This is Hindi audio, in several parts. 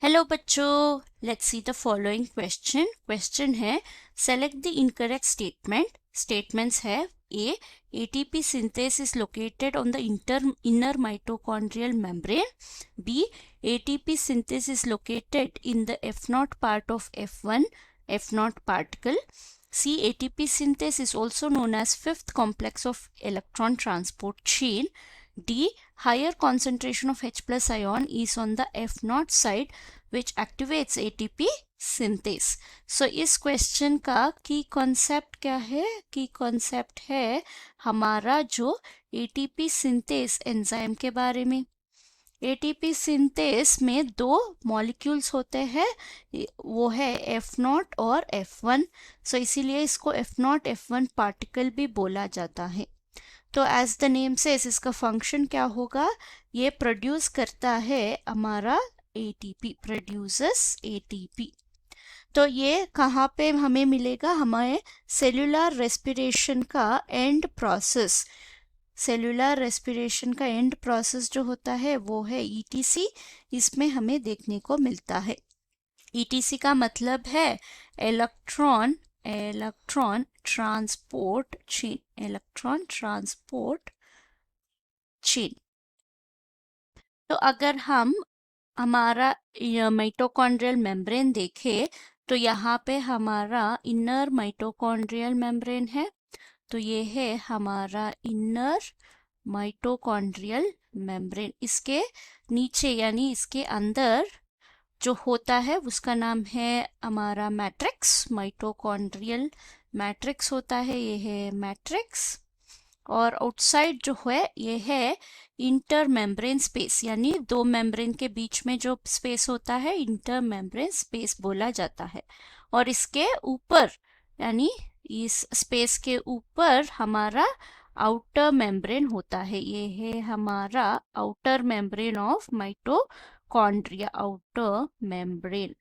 हेलो बच्चों, let's see the following question है सेलेक्ट द इनकरेक्ट स्टेटमेंट्स है A ATP synthase is located on the inner mitochondrial membrane, B ATP synthase is located in the F naught part of F1 F naught particle, C. ATP synthase is also known as fifth complex of electron transport chain. D. Higher concentration of H plus ion is on the F0 side which activates ATP synthase. So इस क्वेश्चन का की कॉन्सेप्ट क्या है? की कॉन्सेप्ट है हमारा जो ATP सिंथेस एंजाइम के बारे में। एटीपी सिंथेस में दो मॉलिक्यूल्स होते हैं, वो है F0 और F1। सो इसीलिए इसको F0 F1 पार्टिकल भी बोला जाता है। तो एज द नेम सेज इसका फंक्शन क्या होगा? ये प्रोड्यूस करता है हमारा एटीपी, प्रोड्यूसेस एटीपी। तो ये कहाँ पे हमें मिलेगा? हमें सेल्यूलर रेस्पिरेशन का एंड प्रोसेस, सेल्यूलर रेस्पिरेशन का एंड प्रोसेस जो होता है वो है ईटीसी, इसमें हमें देखने को मिलता है। ईटीसी का मतलब है electron transport chain, electron transport chain. तो अगर हम हमारा माइटोकॉन्ड्रियल मेम्ब्रेन देखें तो यहाँ पे हमारा इनर माइटोकॉन्ड्रियल मेम्ब्रेन है। तो ये है हमारा इनर माइटोकॉन्ड्रियल मेम्ब्रेन। इसके नीचे यानी इसके अंदर जो होता है उसका नाम है हमारा मैट्रिक्स, माइटोकॉन्ड्रियल मैट्रिक्स होता है, ये है मैट्रिक्स। और आउटसाइड जो है ये है इंटर मेम्ब्रेन स्पेस, यानी दो मेम्ब्रेन के बीच में जो स्पेस होता है इंटर मेम्ब्रेन स्पेस बोला जाता है। और इसके ऊपर यानी इस स्पेस के ऊपर हमारा आउटर मेम्ब्रेन होता है, ये है हमारा outer membrane of mitochondria, outer membrane.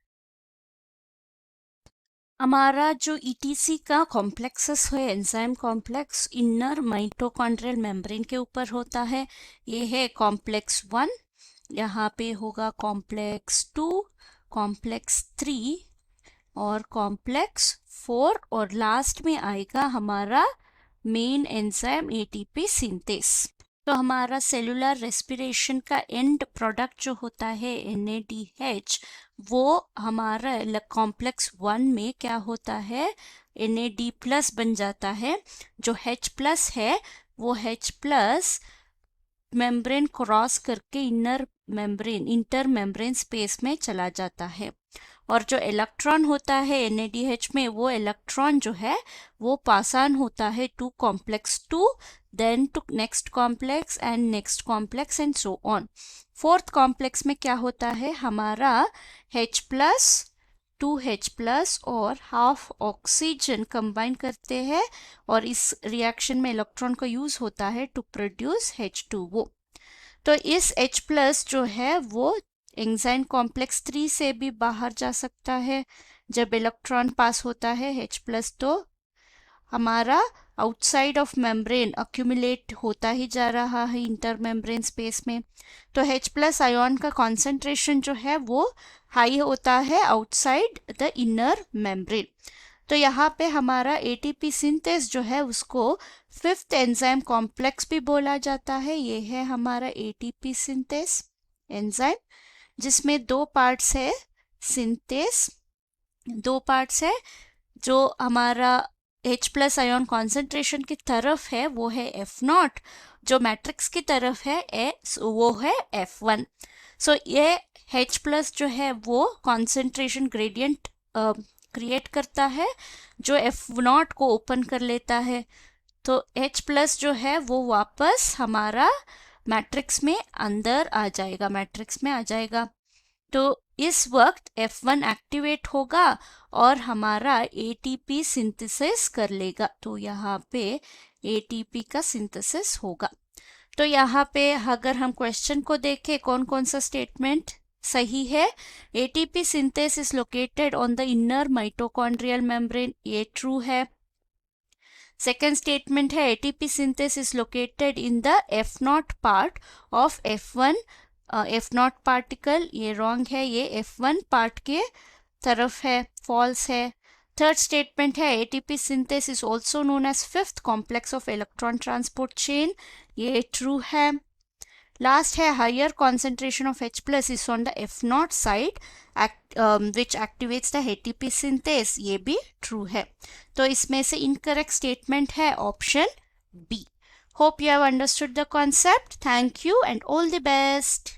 हमारा जो ईटीसी का कॉम्प्लेक्सेस है, enzyme complex inner mitochondrial membrane के ऊपर होता है। ये है कॉम्प्लेक्स 1, यहाँ पे होगा कॉम्प्लेक्स 2, कॉम्प्लेक्स 3 और कॉम्प्लेक्स 4 और लास्ट में आएगा हमारा मेन एंजाइम एटीपी सिंथेस। तो हमारा सेलुलर रेस्पिरेशन का एंड प्रोडक्ट जो होता है NADH, वो हमारा कॉम्प्लेक्स 1 में क्या होता है? NAD प्लस बन जाता है। जो H प्लस है वो H प्लस मेम्ब्रेन क्रॉस करके इंटर मेम्ब्रेन स्पेस में चला जाता है। और जो इलेक्ट्रॉन होता है NADH में, वो इलेक्ट्रॉन जो है वो पास ऑन होता है to complex 2, then to next complex and next complex and so on. Fourth complex में क्या होता है? हमारा H प्लस 2H प्लस और हाफ ऑक्सीजन कंबाइन करते हैं और इस रिएक्शन में इलेक्ट्रॉन का यूज होता है टू प्रोड्यूस H2O। तो इस H प्लस जो है वो एंजाइम कॉम्प्लेक्स 3 से भी बाहर जा सकता है। जब इलेक्ट्रॉन पास होता है H प्लस तो हमारा आउटसाइड ऑफ मेम्ब्रेन अक्यूमुलेट होता ही जा रहा है इंटर मेम्ब्रेन स्पेस में। तो H प्लस आयोन का कॉन्सेंट्रेशन जो है वो हाई होता है आउटसाइड द इनर मेम्ब्रेन। तो यहाँ पे हमारा एटीपी सिंथेस जो है उसको फिफ्थ एंजाइम कॉम्प्लेक्स भी बोला जाता है। ये है हमारा एटीपी सिंथेस एंजाइम, जिसमें दो पार्ट्स है सिंथेस, दो पार्ट्स है। जो हमारा H प्लस आयोन कॉन्सेंट्रेशन की तरफ है वो है F0, जो मैट्रिक्स की तरफ है वो है F1। सो ये H प्लस जो है वो कॉन्सेंट्रेशन ग्रेडियंट क्रिएट करता है जो F0 को ओपन कर लेता है। तो H प्लस जो है वो वापस हमारा मैट्रिक्स में अंदर आ जाएगा, मैट्रिक्स में आ जाएगा। तो इस वक्त F1 एक्टिवेट होगा और हमारा ATP सिंथेसिस कर लेगा। तो यहाँ पे ATP का सिंथेसिस होगा। तो यहाँ पे अगर हम क्वेश्चन को देखें कौन कौन सा स्टेटमेंट सही है? ATP synthase is located on the inner mitochondrial membrane, ये ट्रू है। सेकेंड स्टेटमेंट है ATP synthase is located in the F0 part of F1 F0 particle, ये रॉन्ग है, ये F1 पार्ट के तरफ है, फॉल्स है। थर्ड स्टेटमेंट है ATP synthase is also known as fifth complex of electron transport chain, ये ट्रू है। लास्ट है higher concentration of H plus is on the F0 side which activates the ATP synthase, ये भी ट्रू है। तो इसमें से इनकरेक्ट स्टेटमेंट है option B. Hope you have understood the concept. Thank you and all the best.